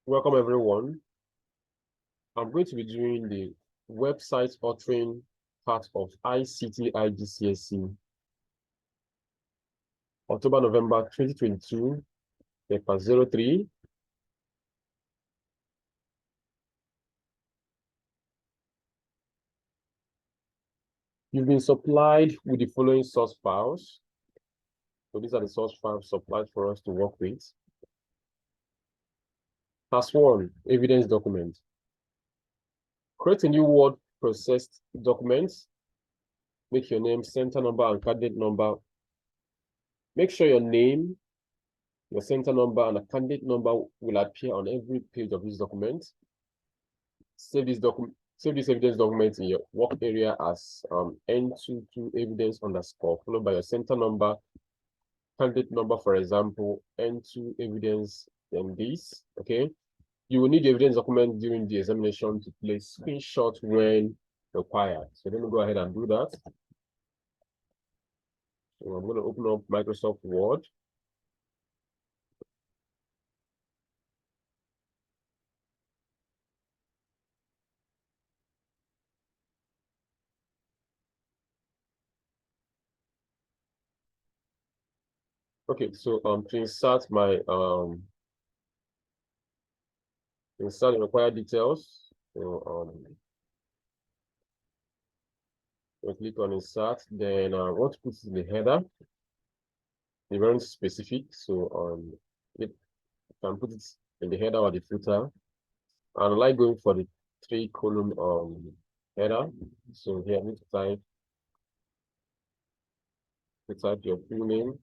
Welcome everyone. I'm going to be doing the website authoring part of ICT IGCSE October, November 2022, paper 03. You've been supplied with the following source files. So these are the source files supplied for us to work with. Task 1, evidence document. Create a new word processed document. Make your name, center number, and candidate number. Make sure your name, your center number, and a candidate number will appear on every page of this document. Save this evidence document in your work area as N22 evidence underscore, followed by your center number, candidate number, for example, N2 evidence, then this. Okay. You will need the evidence document during the examination to place screenshot when required. So let me go ahead and do that. So I'm going to open up Microsoft Word. Okay, so to insert my insert the required details. So we'll click on insert. Then I want to put it in the header. Be very specific. So it can put it in the header or the footer. And I like going for the 3-column header. So here I need to type your full name,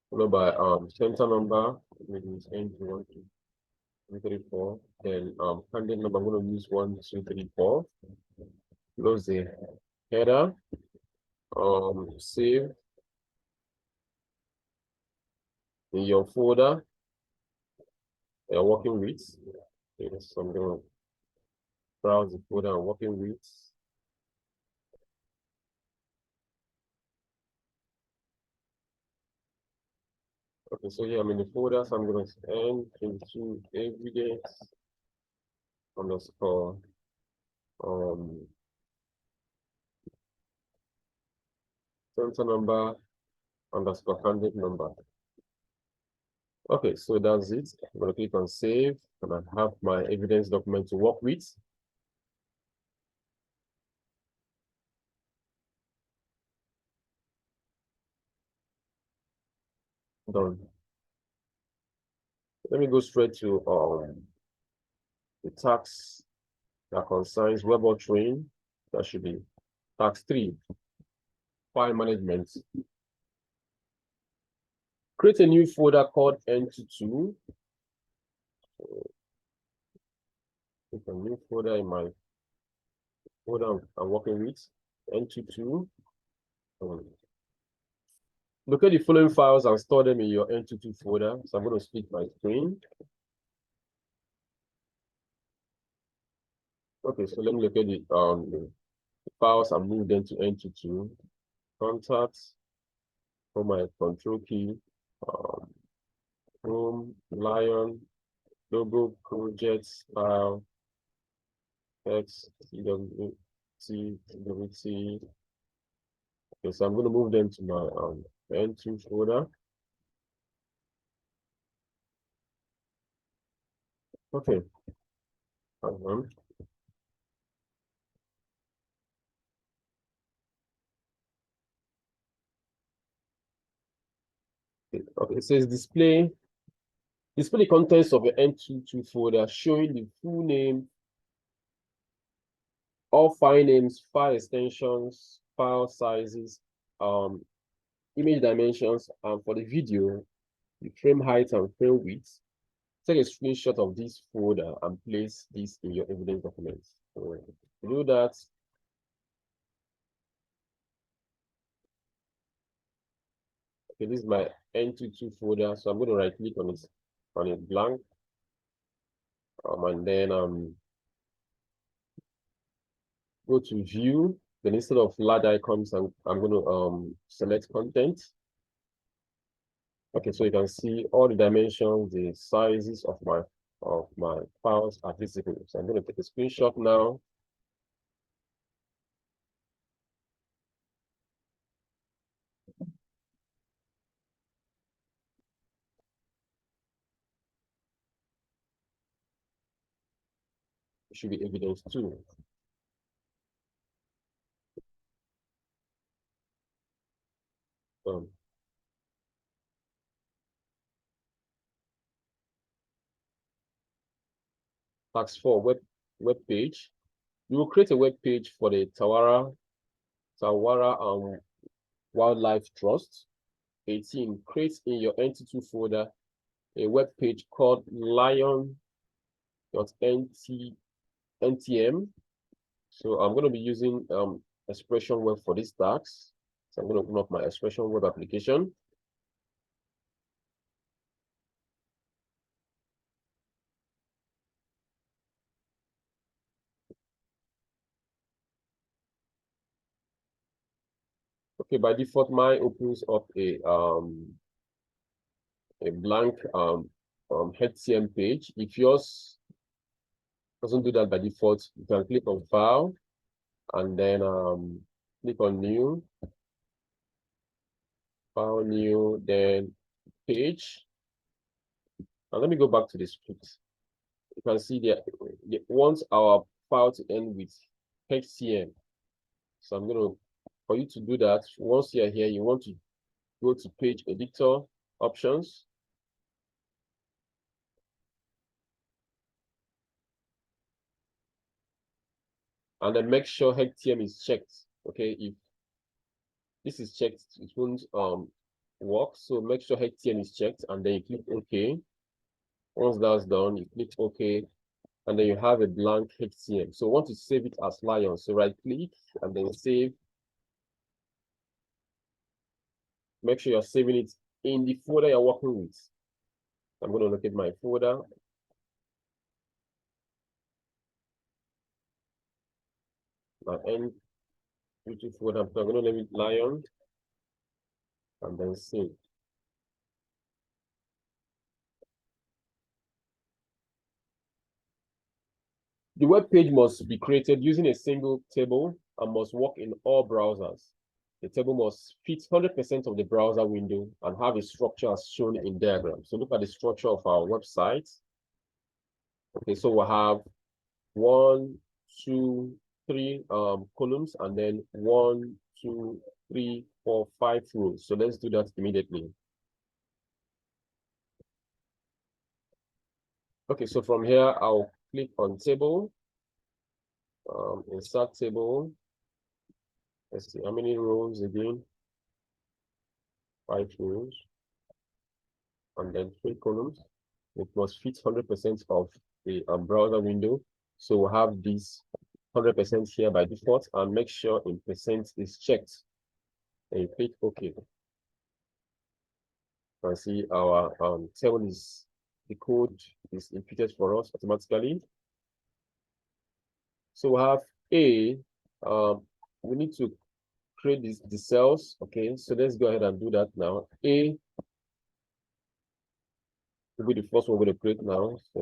followed by center number, maybe it's N1, 2, 3, 4. Then candidate number, I'm going to use 1, 2, 3, 4. Close the header. Save in your folder you're working with. Okay, so I'm going to browse the folder I'm working with. Okay, so here I'm in the folder, so I'm going to N22 evidence underscore center number underscore candidate number. Okay, so that's it. I'm going to click on save, and I have my evidence document to work with. Done. Let me go straight to the task that concerns web authoring. That should be task 3, file management. Create a new folder called N22. Create a new folder in my folder I'm working with, N22. Locate the following files and store them in your N22 folder. So I'm going to split my screen. Okay, so let me look at the files and move them to N22. Contacts, for my control key, Chrome, Lion, logo, projects, file, X, CWT, CWT. Okay, so I'm going to move them to my N2 folder. Okay. Okay, it says display the contents of your N22 folder showing the full name, all file names, file extensions, file sizes, image dimensions, and for the video, the frame height and frame width. Take a screenshot of this folder and place this in your evidence documents. So to do that, okay, this is my N22 folder, so I'm going to right click on it blank, and then go to view. Then instead of large icons, I'm going to select content. Okay, so you can see all the dimensions, the sizes of my files are visible. So I'm going to take a screenshot now. It should be evidence too. Task 4, web page. You will create a web page for the Tawara Wildlife Trust. 18, create in your NT2 folder a web page called lion.ntm. So I'm going to be using expression web for this task. So I'm going to open up my expression web application. Okay, by default, mine opens up a blank HTML page. If yours doesn't do that by default, you can click on File and then click on New, File New, then Page. And let me go back to the script. You can see there, want our file to end with HTML. So I'm going to, for you to do that, once you're here, you want to go to Page Editor Options. And then make sure HTML is checked. Okay, if this is checked, it won't work. So make sure HTML is checked and then you click OK. Once that's done, you click OK, and then you have a blank HTML. So I want to save it as Lion. So right click and then save. Make sure you're saving it in the folder you're working with. I'm going to locate my folder. My end YouTube folder. I'm going to name it Lion and then save. The web page must be created using a single table and must work in all browsers. The table must fit 100% of the browser window and have a structure as shown in diagram. So look at the structure of our website. Okay, so we'll have 1, 2, 3 columns and then 1, 2, 3, 4, 5 rows. So let's do that immediately. Okay, so from here, I'll click on table, insert table. Let's see how many rows again. 5 rows and then 3 columns. It must fit 100% of the browser window. So we'll have this 100% here by default and make sure in percent is checked. And you click OK. You can see our table is, the code is imputed for us automatically. So we have A, we need to create the cells. Okay, so let's go ahead and do that now. A will be the first one we're going to create now. So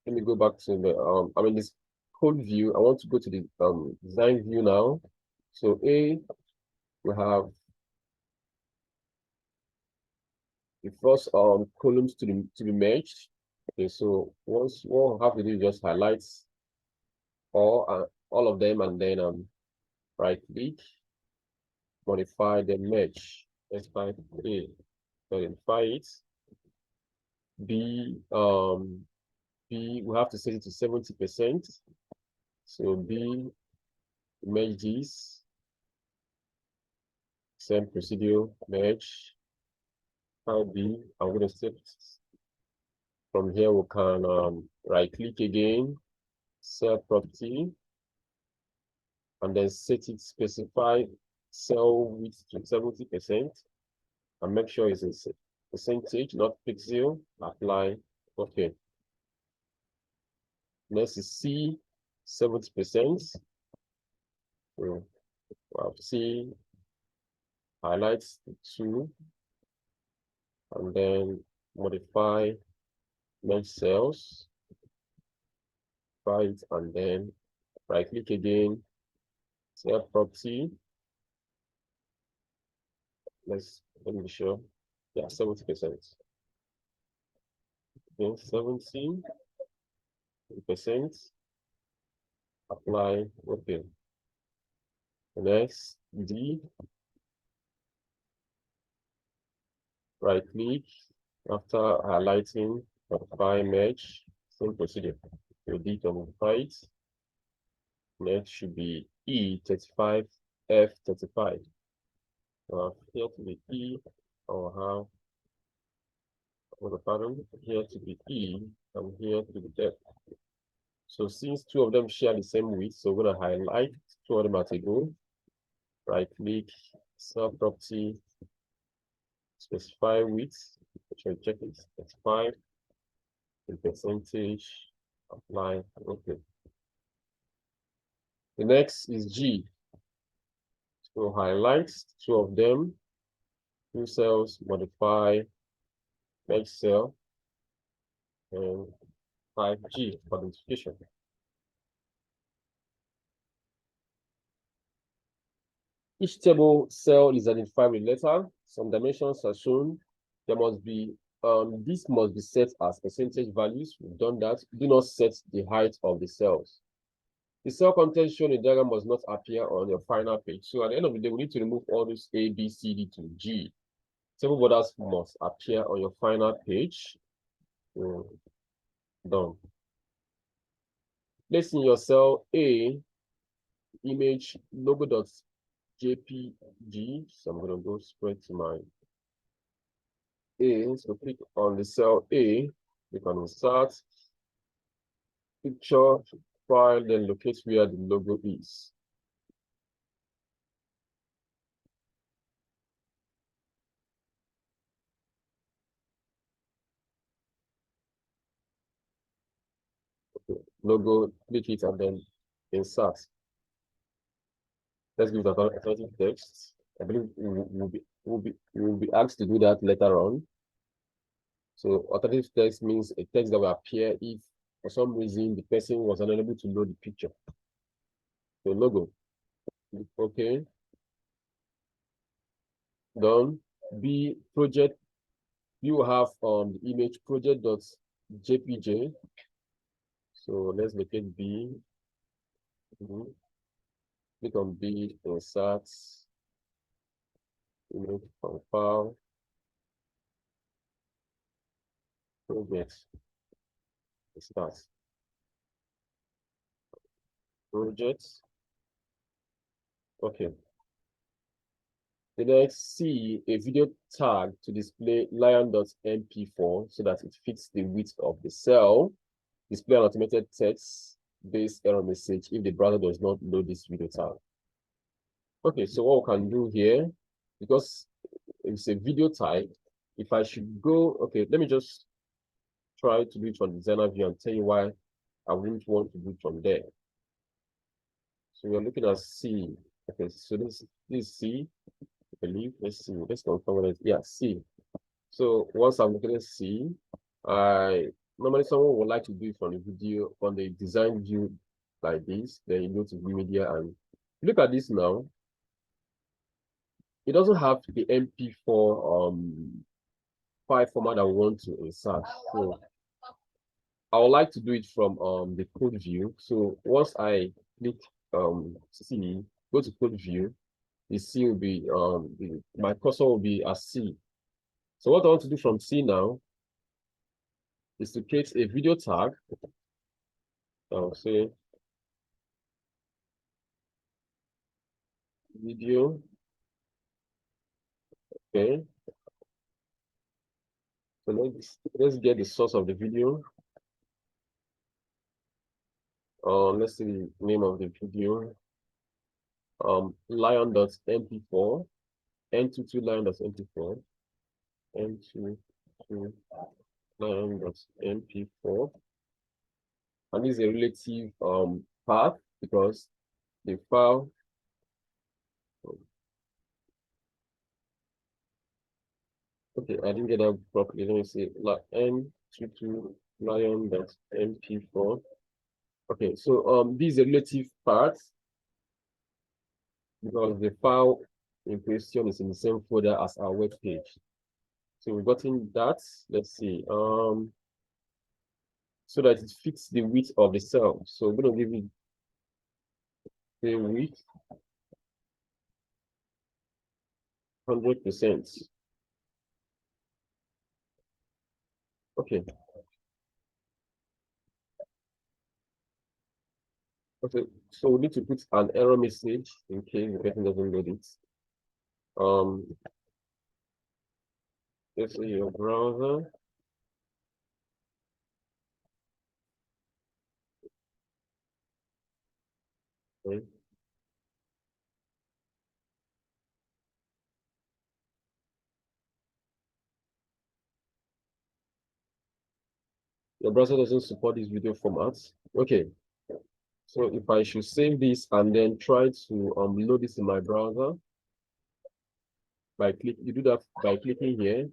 let me go back to the this code view. I want to go to the design view now. So A, we have the first columns to be merged. Okay, so once what we have to do is just highlight all of them and then right click, modify the merge. Let's type A, identify it. B, we have to set it to 70%. So B, merge this, same procedure, merge. B, I'm going to set from here. We can right click again, cell property, and then set it, specify cell width to 70%, and make sure it's a percentage, not pixel. Apply. Okay. Next is C, 70%. So we'll have C, highlights the 2, and then modify merge cells, right, and then right click again, cell property. Let me be sure. Yeah, 70%. Then 70%. Apply. Okay. Next, D. Right click. After highlighting, modify merge. Same procedure. So D to modify it. Next should be E35, F35. Here to be E, or have the pattern here to be E, and here to be F. So since two of them share the same width, so we're gonna highlight two of them at a go. Right click, cell property, specify width, check it, specify the percentage, apply, okay. The next is G. So highlight two of them, two cells, modify, merge cell, and 5G for identification. Each table cell is identified with letter. Some dimensions are shown. There must be, this must be set as percentage values. We've done that. Do not set the height of the cells. The cell content shown in the diagram must not appear on your final page. So at the end of the day, we need to remove all those A, B, C, D to G. Table borders must appear on your final page. So, done. Place in your cell A, image logo.jpg. So I'm going to go straight to my A. So click on the cell A, click on insert, picture, file, then locate where the logo is. Okay. Logo, click it, and then insert. Let's give it alternative text. I believe we'll be asked to do that later on. So alternative text means a text that will appear if for some reason the person was unable to load the picture. So logo. Okay. Done. B, project. You have the image project.jpg. So let's locate B. Click on B, insert, image from file, project, start. Project. Okay. The next C, a video tag to display lion.mp4 so that it fits the width of the cell. Display an automated text-based error message if the browser does not load this video tag. Okay, so what we can do here, because it's a video type, if I should go, okay, let me just try to do it from designer view and tell you why I wouldn't want to do it from there. So we're looking at C. Okay, so this is C. I believe. Let's see. Let's confirm it. Yeah, C. So once I'm looking at C, normally someone would like to do it from the video on the design view like this. Then you go to view media and look at this now. It doesn't have the MP4 file format that we want to insert. So I would like to do it from the code view. So once I click C, go to code view, the C will be my cursor will be as C. So what I want to do from C now is to create a video tag. I'll say video. Okay. So let's get the source of the video. Let's see the name of the video. Lion.mp4, n22 lion.mp4, n22 lion.mp4. And this is a relative path because the file Okay, I didn't get that properly. Let me see. Like M22 lion.mp4. Okay, so this is a relative part because the file in question is in the same folder as our web page. So we've gotten that. Let's see. So that it fits the width of the cell. So we're gonna give it the width 100%. Okay. Okay. So we need to put an error message in case the person doesn't get it. Let's say your browser. Okay. Your browser doesn't support this video format. Okay. So if I should save this and then try to load this in my browser you do that by clicking here.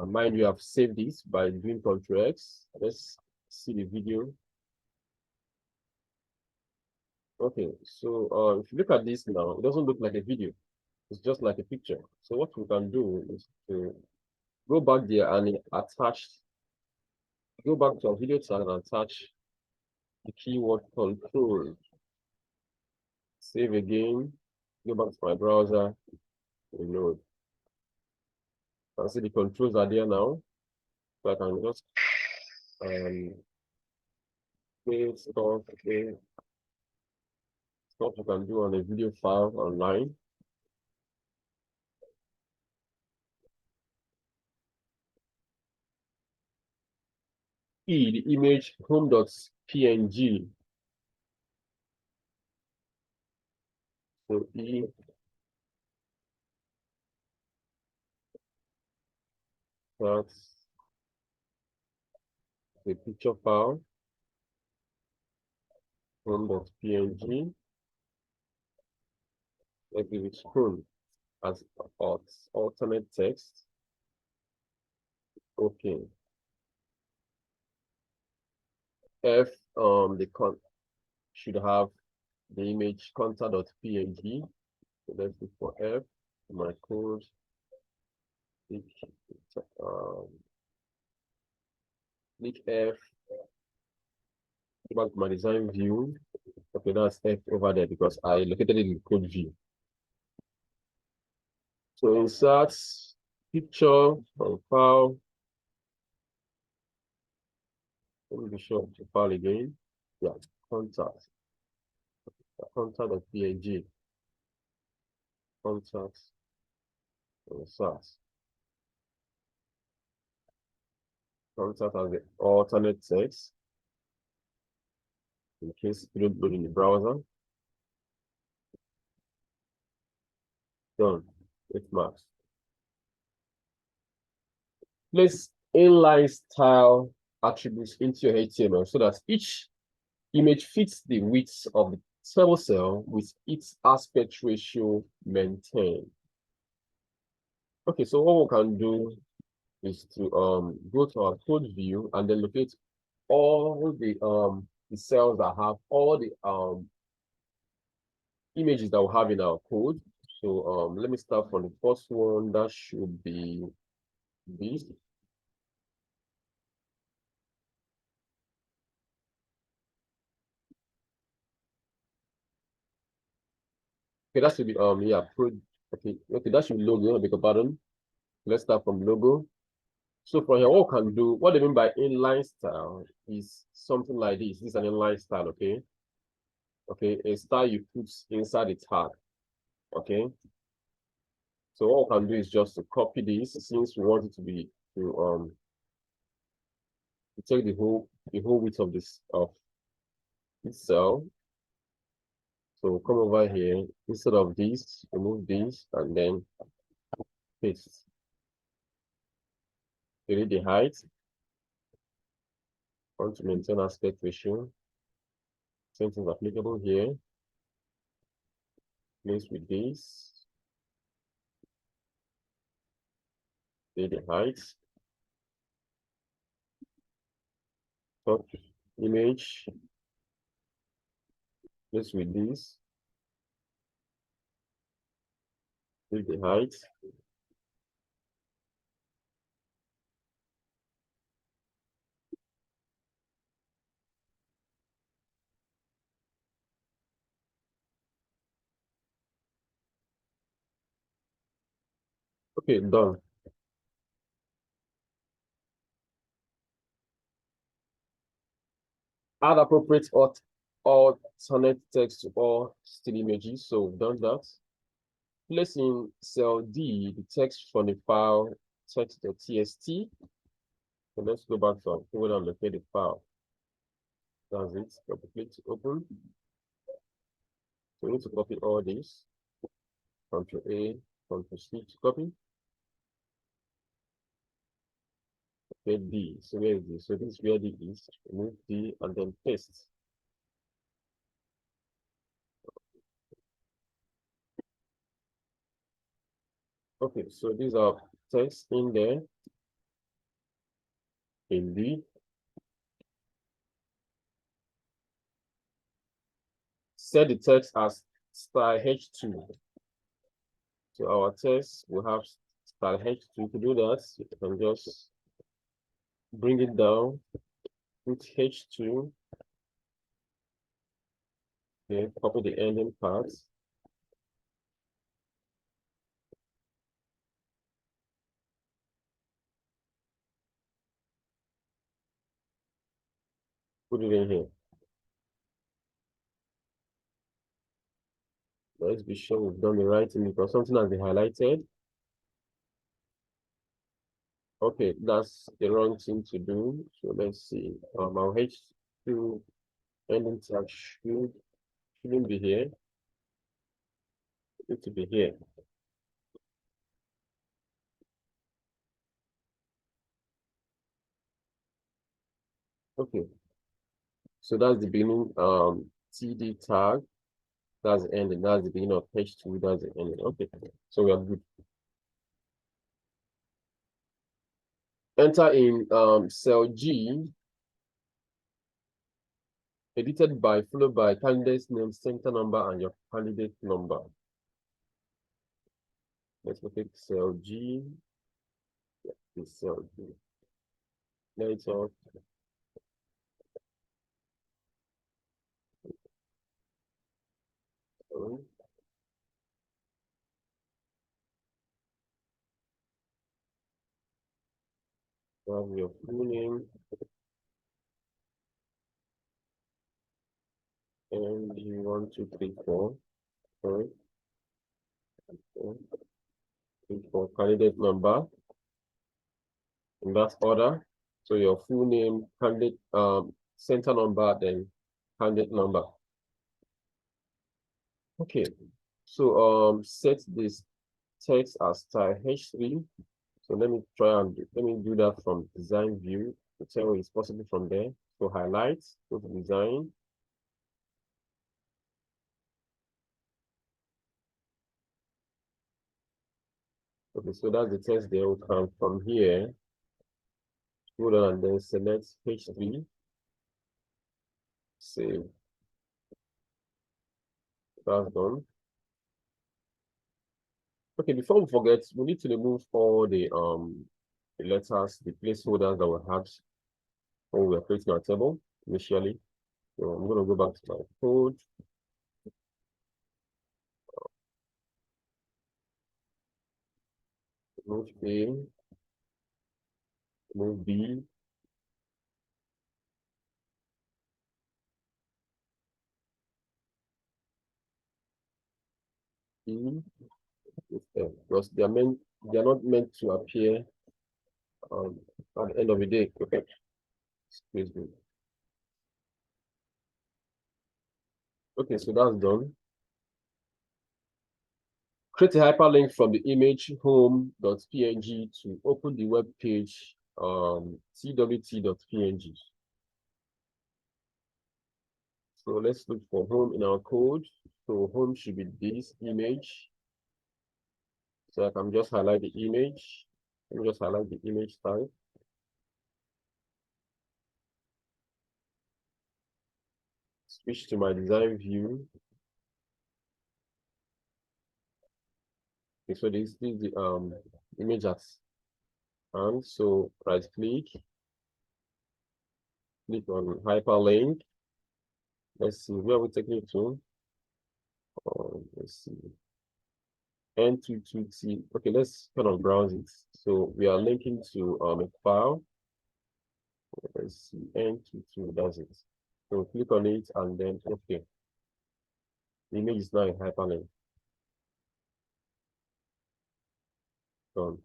Mind you have saved this by doing Ctrl X. Let's see the video. Okay, so if you look at this now, it doesn't look like a video. It's just like a picture. So what we can do is to go back there and go back to our video tag and attach the keyword control. Save again, go back to my browser, reload. You can see the controls are there now. So I can just play stuff you can do on a video file online. The image home.png. So that's the picture file, home.png. Let's give it home as alternate text. Okay. F the should have the image content.png. So let's look for F. My code. Click F. Go back to my design view. Okay, that's F over there because I located it in code view. So insert picture from file. Let me be sure to file again. Yeah, contact. Contact.png. Contact. Insert. Contact as the alternate text in case you don't load in the browser. Done. It marks. Place inline style attributes into your HTML so that each image fits the width of the table cell with its aspect ratio maintained. Okay, so what we can do is to go to our code view and then locate all the cells that have all the images that we have in our code. So let me start from the first one. That should be this. Okay, that should be yeah, okay, that should be logo, beg your pardon. Let's start from logo. So from here, what we can do, what they mean by inline style is something like this. This is an inline style, okay? Okay, a style you put inside the tag. Okay. So what we can do is just to copy this since we want it to be to take the whole width of this cell. So come over here, instead of this, remove this and then paste. Delete the height. Want to maintain aspect ratio. Same thing applicable here. Place with this. Okay, the height. Top image. Let's with this. With the height. Okay, done. Add appropriate alternate text to all still images. So we've done that. Place in cell D the text from the file text.txt. So let's go back to our folder and locate the file. That's it. Double click to open. So we need to copy all this. Ctrl A, Ctrl C to copy. Okay, D. So where is this? So this is where D is. Remove D and then paste. Okay, so these are text in there. In D. Set the text as style H2. So our text will have style H2. To do that, you can just bring it down, put H2, then copy the ending part. Put it in here. Let's be sure we've done the right thing because something has been highlighted. Okay, that's the wrong thing to do. So let's see. Our H2 ending tag shouldn't be here. It needs to be here. Okay. So that's the beginning TD tag. That's the ending. That's the beginning of H2. That's the ending. Okay. So we are good. Enter in cell G, edited by, followed by candidate's name, center number, and your candidate number. Let's look at cell G. This cell G. Later. Have your full name and you 1, 2, 3, 4. Sorry. 4, 3, 4 candidate number in that order. So your full name, candidate center number, then candidate number. Okay. So set this text as style H3. So let me do that from design view to tell it's possible from there. So highlight, go to design. Okay, so that's the text there. We can from here, go down and then select H3. Save. That's done. Okay, before we forget, we need to remove all the letters, the placeholders that we had when we were creating our table initially. So I'm gonna go back to my code. Remove A, remove B, E, with F, because they are not meant to appear at the end of the day. Okay, excuse me. Okay, so that's done. Create a hyperlink from the image home.png to open the web page twt.png. So let's look for home in our code. So home should be this image. So I can just highlight the image. Let me just highlight the image type. Switch to my design view. Okay, so this is the image at hand. So right click on hyperlink. Let's see where we're taking it to. Let's see. N22T. Okay, let's kind of browse it. So we are linking to a file. Let's see, N22 does it. So click on it and then okay. The image is now in hyperlink. Done.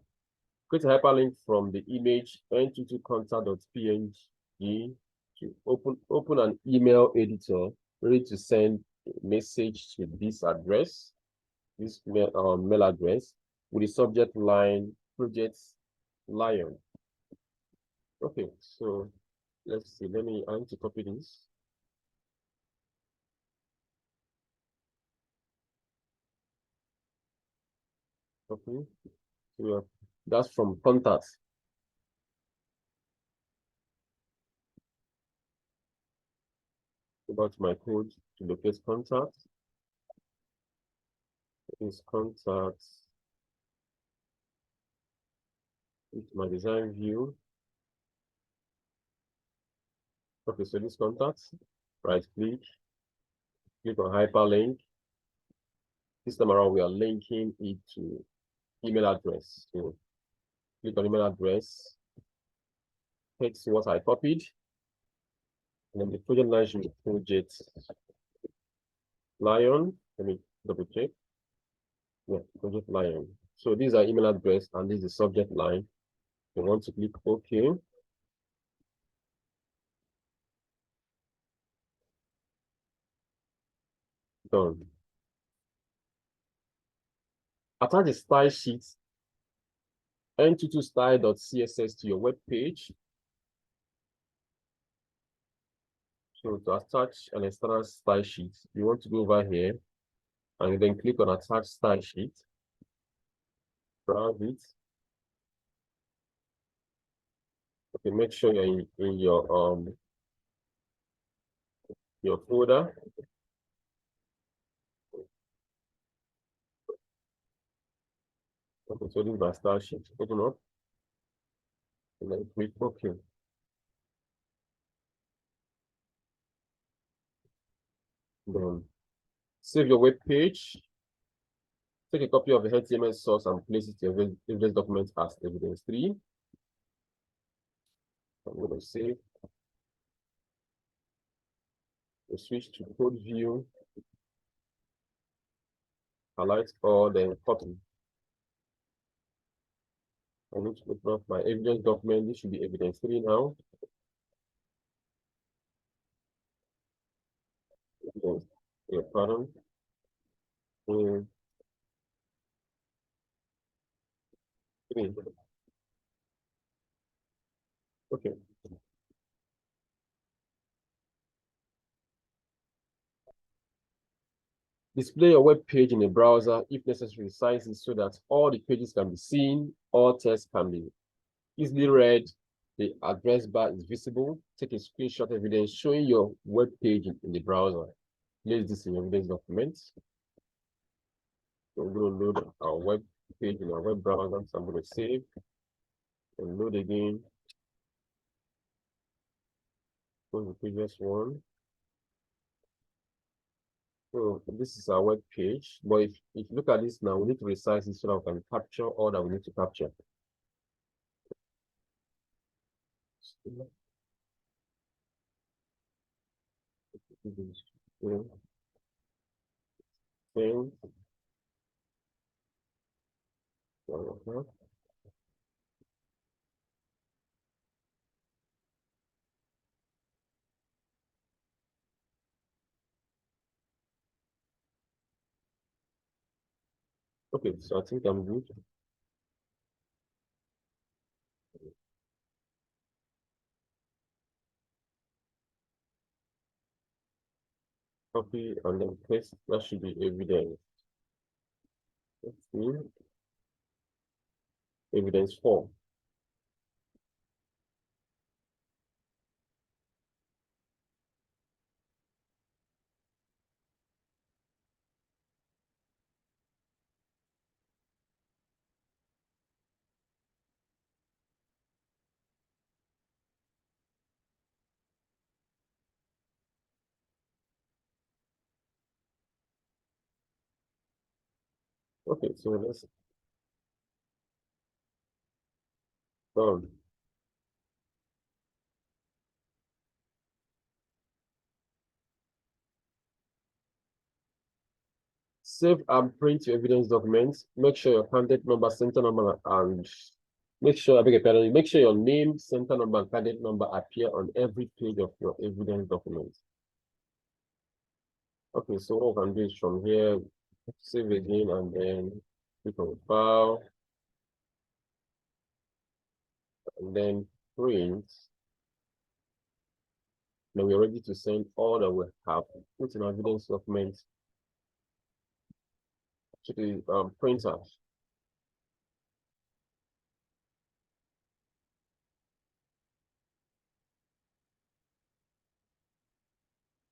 Create a hyperlink from the image n22 contact.png to open an email editor ready to send a message to this address, this mail address with the subject line project lion. Okay, so let's see. I need to copy this. Copy. So that's from contacts. About my code to locate contact. Is contacts. It's my design view. Okay, so this contacts. Right click on hyperlink. This time around, we are linking it to email address. So click on email address, text what I copied, and then the project line should be project lion. Let me double check. Yeah, project lion. So these are email address and this is the subject line. You want to click OK. Done. Attach the style sheet n22style.css to your web page. So to attach an external style sheet, you want to go over here and then click on attach style sheet. Browse it. Okay, make sure you're in your folder. Okay, so this is my style sheet. Open up and then click OK. Then save your web page. Take a copy of the HTML source and place it in your evidence document as evidence 3. I'm going to save. We switch to code view. Highlight all, then copy. I need to open up my evidence document. This should be evidence 3 now. Yeah, pardon. Okay. Display your web page in a browser, if necessary, size it so that all the pages can be seen, all text can be easily read, the address bar is visible. Take a screenshot evidence showing your web page in the browser. Place this in your evidence document. So we're going to load our web page in our web browser. So I'm going to save and load again. Go to the previous one. So this is our web page. But if you look at this now, we need to resize it so that we can capture all that we need to capture. Okay, so I think I'm good. Copy and then paste. That should be evidence. Let's see. Evidence 4. Okay, so let's done. Save and print your evidence documents. Make sure your candidate number, center number, and make sure, I beg your pardon, make sure your name, center number, and candidate number appear on every page of your evidence document. Okay, so what we can do is from here, save again, and then click on file, and then print. Now we're ready to send all that we have put in our evidence document to the printer.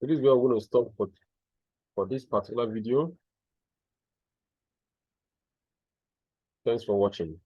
So this is where we're going to stop for this particular video. Thanks for watching.